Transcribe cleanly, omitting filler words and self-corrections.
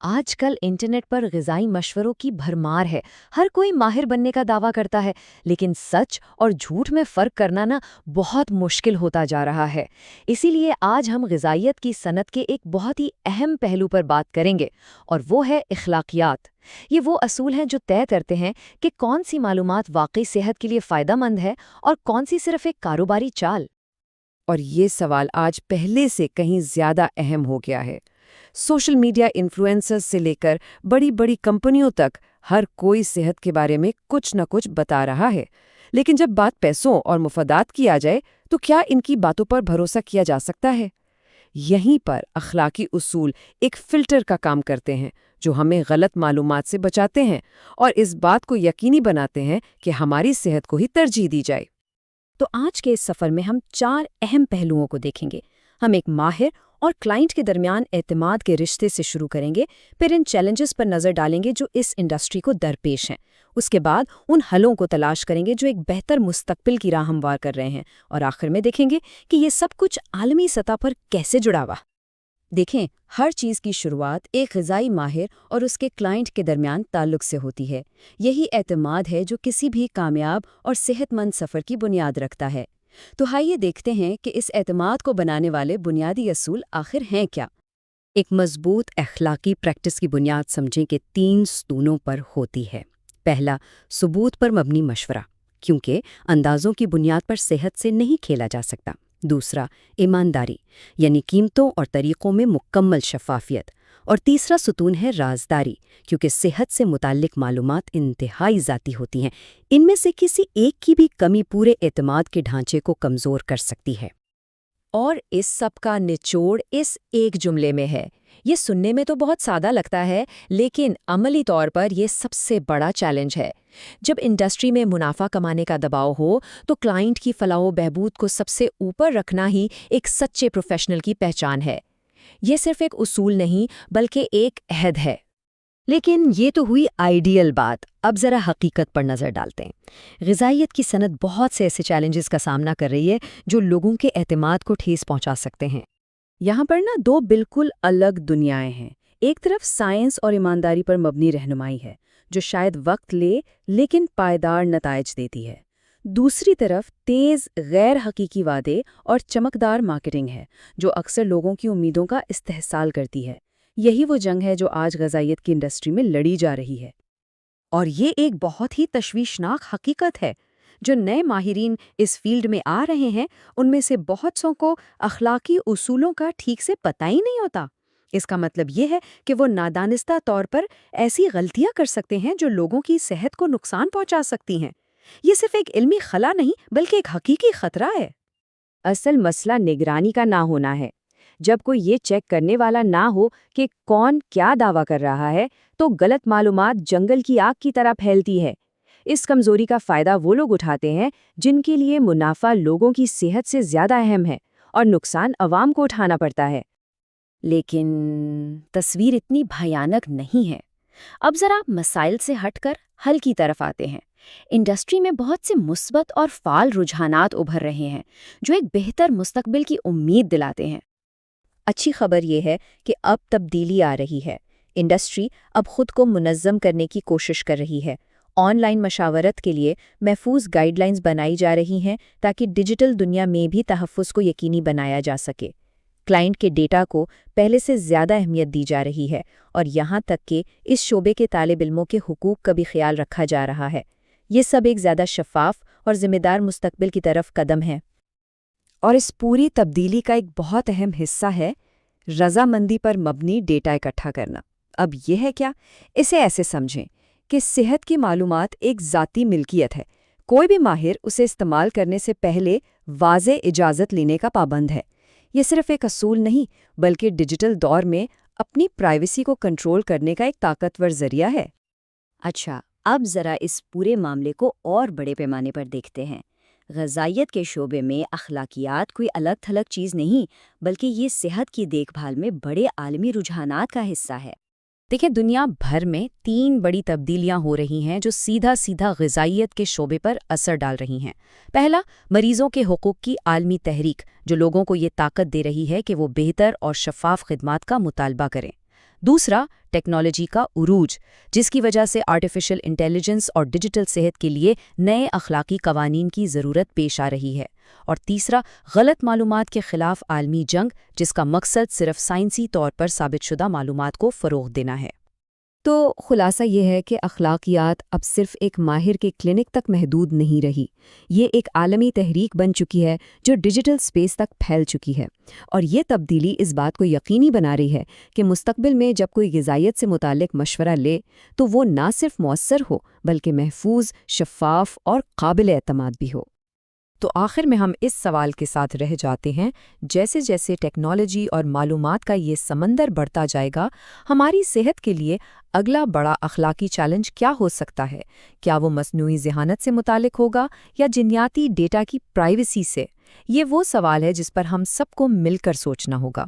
آج کل انٹرنیٹ پر غذائی مشوروں کی بھرمار ہے۔ ہر کوئی ماہر بننے کا دعویٰ کرتا ہے، لیکن سچ اور جھوٹ میں فرق کرنا بہت مشکل ہوتا جا رہا ہے۔ اسی لیے آج ہم غذائیت کی صنعت کے ایک بہت ہی اہم پہلو پر بات کریں گے، اور وہ ہے اخلاقیات۔ یہ وہ اصول ہیں جو طے کرتے ہیں کہ کون سی معلومات واقعی صحت کے لیے فائدہ مند ہے اور کون سی صرف ایک کاروباری چال۔ اور یہ سوال آج پہلے سے کہیں زیادہ اہم ہو گیا ہے۔ سوشل میڈیا انفلوئنسرز سے لے کر بڑی بڑی کمپنیوں تک ہر کوئی صحت کے بارے میں کچھ نہ کچھ بتا رہا ہے، لیکن جب بات پیسوں اور مفادات کی آ جائے تو کیا ان کی باتوں پر بھروسہ کیا جا سکتا ہے؟ یہیں پر اخلاقی اصول ایک فلٹر کا کام کرتے ہیں جو ہمیں غلط معلومات سے بچاتے ہیں اور اس بات کو یقینی بناتے ہیں کہ ہماری صحت کو ہی ترجیح دی جائے۔ تو آج کے اس سفر میں ہم 4 اہم پہلوؤں کو دیکھیں گے۔ ہم ایک ماہر اور کلائنٹ کے درمیان اعتماد کے رشتے سے شروع کریں گے، پھر ان چیلنجز پر نظر ڈالیں گے جو اس انڈسٹری کو درپیش ہیں۔ اس کے بعد ان حلوں کو تلاش کریں گے جو ایک بہتر مستقبل کی راہ ہموار کر رہے ہیں، اور آخر میں دیکھیں گے کہ یہ سب کچھ عالمی سطح پر کیسے جڑا ہوا۔ دیکھیں، ہر چیز کی شروعات ایک غذائی ماہر اور اس کے کلائنٹ کے درمیان تعلق سے ہوتی ہے۔ یہی اعتماد ہے جو کسی بھی کامیاب اور صحت مند سفر کی بنیاد رکھتا ہے۔ تو آئیے دیکھتے ہیں کہ اس اعتماد کو بنانے والے بنیادی اصول آخر ہیں کیا۔ ایک مضبوط اخلاقی پریکٹس کی بنیاد سمجھیں کہ 3 ستونوں پر ہوتی ہے۔ پہلا، ثبوت پر مبنی مشورہ، کیونکہ اندازوں کی بنیاد پر صحت سے نہیں کھیلا جا سکتا۔ دوسرا، ایمانداری، یعنی قیمتوں اور طریقوں میں مکمل شفافیت۔ اور تیسرا ستون ہے رازداری، کیونکہ صحت سے متعلق معلومات انتہائی ذاتی ہوتی ہیں۔ ان میں سے کسی ایک کی بھی کمی پورے اعتماد کے ڈھانچے کو کمزور کر سکتی ہے۔ اور اس سب کا نچوڑ اس ایک جملے میں ہے۔ یہ سننے میں تو بہت سادہ لگتا ہے، لیکن عملی طور پر یہ سب سے بڑا چیلنج ہے۔ جب انڈسٹری میں منافع کمانے کا دباؤ ہو تو کلائنٹ کی فلاح و بہبود کو سب سے اوپر رکھنا ہی ایک سچے پروفیشنل کی پہچان ہے۔ یہ صرف ایک اصول نہیں بلکہ ایک عہد ہے۔ لیکن یہ تو ہوئی آئیڈیل بات، اب ذرا حقیقت پر نظر ڈالتے ہیں۔ غذائیت کی صنعت بہت سے ایسے چیلنجز کا سامنا کر رہی ہے جو لوگوں کے اعتماد کو ٹھیس پہنچا سکتے ہیں۔ یہاں پر 2 بالکل الگ دنیائیں ہیں۔ ایک طرف سائنس اور ایمانداری پر مبنی رہنمائی ہے جو شاید وقت لے لیکن پائیدار نتائج دیتی ہے۔ دوسری طرف تیز غیر حقیقی وعدے اور چمکدار مارکیٹنگ ہے جو اکثر لوگوں کی امیدوں کا استحصال کرتی ہے۔ یہی وہ جنگ ہے جو آج غذائیت کی انڈسٹری میں لڑی جا رہی ہے۔ اور یہ ایک بہت ہی تشویشناک حقیقت ہے۔ جو نئے ماہرین اس فیلڈ میں آ رہے ہیں ان میں سے بہت سو کو اخلاقی اصولوں کا ٹھیک سے پتہ ہی نہیں ہوتا۔ اس کا مطلب یہ ہے کہ وہ نادانستہ طور پر ایسی غلطیاں کر سکتے ہیں جو لوگوں کی صحت کو نقصان پہنچا سکتی ہیں۔ یہ صرف ایک علمی خلا نہیں بلکہ ایک حقیقی خطرہ ہے۔ اصل مسئلہ نگرانی کا نہ ہونا ہے۔ جب کوئی یہ چیک کرنے والا نہ ہو کہ کون کیا دعویٰ کر رہا ہے تو غلط معلومات جنگل کی آگ کی طرح پھیلتی ہے۔ اس کمزوری کا فائدہ وہ لوگ اٹھاتے ہیں جن کے لیے منافع لوگوں کی صحت سے زیادہ اہم ہے اور نقصان عوام کو اٹھانا پڑتا ہے۔ لیکن تصویر اتنی بھیانک نہیں ہے۔ اب ذرا مسائل سے ہٹ کر حل کی طرف آتے ہیں۔ انڈسٹری میں بہت سے مثبت اور فعال رجحانات ابھر رہے ہیں جو ایک بہتر مستقبل کی امید دلاتے ہیں۔ اچھی خبر یہ ہے کہ اب تبدیلی آ رہی ہے۔ انڈسٹری اب خود کو منظم کرنے کی کوشش کر رہی ہے۔ آن لائن مشاورت کے لیے محفوظ گائیڈ لائنز بنائی جا رہی ہیں تاکہ ڈیجیٹل دنیا میں بھی تحفظ کو یقینی بنایا جا سکے۔ کلائنٹ کے ڈیٹا کو پہلے سے زیادہ اہمیت دی جا رہی ہے اور یہاں تک کہ اس شعبے کے طالب علموں کے حقوق کا بھی خیال رکھا جا رہا ہے۔ یہ سب ایک زیادہ شفاف اور ذمہ دار مستقبل کی طرف قدم ہے۔ اور اس پوری تبدیلی کا ایک بہت اہم حصہ ہے رضامندی پر مبنی ڈیٹا اکٹھا کرنا۔ اب یہ ہے کیا؟ اسے ایسے سمجھیں کہ صحت کی معلومات ایک ذاتی ملکیت ہے۔ کوئی بھی ماہر اسے استعمال کرنے سے پہلے واضح اجازت لینے کا پابند ہے۔ یہ صرف ایک اصول نہیں بلکہ ڈیجیٹل دور میں اپنی پرائیویسی کو کنٹرول کرنے کا ایک طاقتور ذریعہ ہے۔ اچھا، اب ذرا اس پورے معاملے کو اور بڑے پیمانے پر دیکھتے ہیں۔ غذائیت کے شعبے میں اخلاقیات کوئی الگ تھلگ چیز نہیں بلکہ یہ صحت کی دیکھ بھال میں بڑے عالمی رجحانات کا حصہ ہے۔ دیکھیں، دنیا بھر میں 3 بڑی تبدیلیاں ہو رہی ہیں جو سیدھا غذائیت کے شعبے پر اثر ڈال رہی ہیں۔ پہلا، مریضوں کے حقوق کی عالمی تحریک جو لوگوں کو یہ طاقت دے رہی ہے کہ وہ بہتر اور شفاف خدمات کا مطالبہ کریں۔ دوسرا، ٹیکنالوجی کا عروج، جس کی وجہ سے آرٹیفیشل انٹیلیجنس اور ڈیجیٹل صحت کے لیے نئے اخلاقی قوانین کی ضرورت پیش آ رہی ہے۔ اور تیسرا، غلط معلومات کے خلاف عالمی جنگ، جس کا مقصد صرف سائنسی طور پر ثابت شدہ معلومات کو فروغ دینا ہے۔ تو خلاصہ یہ ہے کہ اخلاقیات اب صرف ایک ماہر کے کلینک تک محدود نہیں رہی، یہ ایک عالمی تحریک بن چکی ہے جو ڈیجیٹل سپیس تک پھیل چکی ہے، اور یہ تبدیلی اس بات کو یقینی بنا رہی ہے کہ مستقبل میں جب کوئی غذائیت سے متعلق مشورہ لے تو وہ نہ صرف مؤثر ہو بلکہ محفوظ، شفاف اور قابل اعتماد بھی ہو۔ تو آخر میں ہم اس سوال کے ساتھ رہ جاتے ہیں، جیسے جیسے ٹیکنالوجی اور معلومات کا یہ سمندر بڑھتا جائے گا، ہماری صحت کے لیے اگلا بڑا اخلاقی چیلنج کیا ہو سکتا ہے؟ کیا وہ مصنوعی ذہانت سے متعلق ہوگا یا جینیاتی ڈیٹا کی پرائیویسی سے؟ یہ وہ سوال ہے جس پر ہم سب کو مل کر سوچنا ہوگا۔